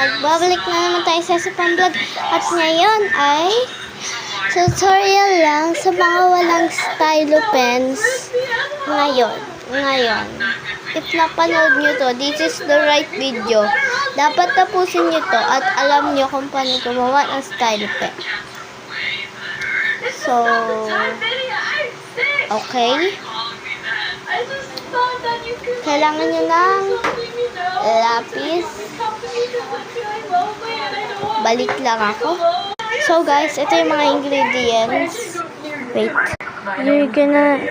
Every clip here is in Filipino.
Magbabalik na naman tayo sa isang vlog. At ngayon ay tutorial lang sa mga walang stylo pens. Ngayon. If napanood nyo to, this is the right video. Dapat tapusin nyo to at alam nyo kung paano gumawa ng stylo pen. So, okay. Kailangan nyo ng lapis. Balik lang ako. So guys, ito yung mga ingredients. Wait.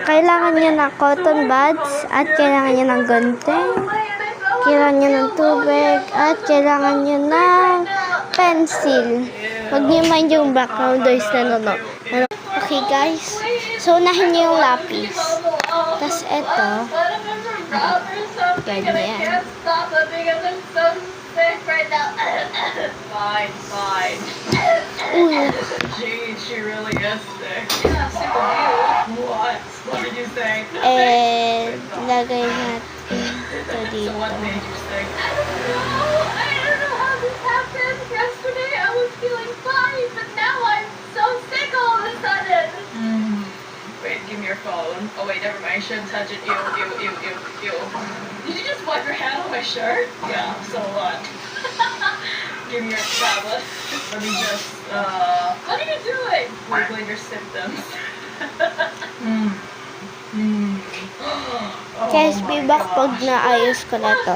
Kailangan nyo ng cotton buds at kailangan nyo ng gunting. Kailangan nyo ng tubig at kailangan nyo ng pencil. Huwag nyo mind yung background noise na nono. Okay guys, so unahin nyo yung lapis. Tapos ito, ganyan. Fine. She really is sick. Yeah, sick of you. What did you say? And lagay natin ito dito. So what made you sick? I don't know how this happened. Yesterday I was feeling fine, but now I'm so sick all of a sudden. Wait, give me your phone. Oh wait, never mind. I shouldn't touch it. Ew. Did you just wipe your hand on my shirt? Yeah, so what? Give me your tablet. Let me just, what are you doing? Wiggling your symptoms. Guys, be back pag naayos ko na to.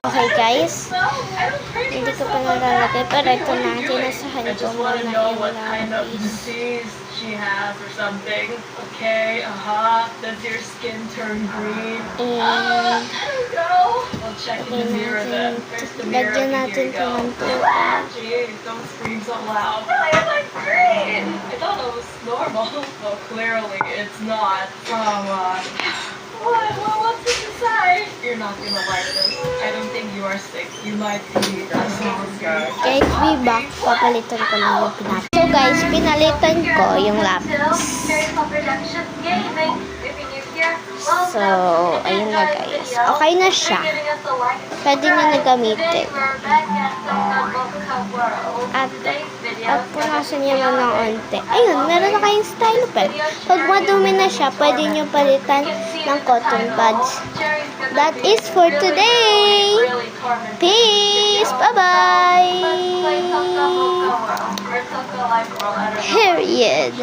Okay guys, hindi ko pa nalalagay, pero ito na, tinasahan ko muna yung lapis. She has or something. Okay, does your skin turn green? And I don't know. We'll check in the mirror then. There's the mirror. lagyan natin ito ng tubig. Jeez, don't scream so loud. Why am I green? I thought it was normal. Well, clearly it's not. What's inside? You're not gonna like this. I don't think you are sick. You might be stronger. Guys, be back. Papalitan ko lang yung pinapit. So guys, pinalitan ko yung lapis. So, ayun na guys. Okay na siya. Pwede na nagamitin. At punasan niyo lang ng onte. Ayun, meron na kayong stylo pen. Pag madumi na siya, pwede niyo palitan ng cotton buds. That is for today. Peace! Bye-bye! Period.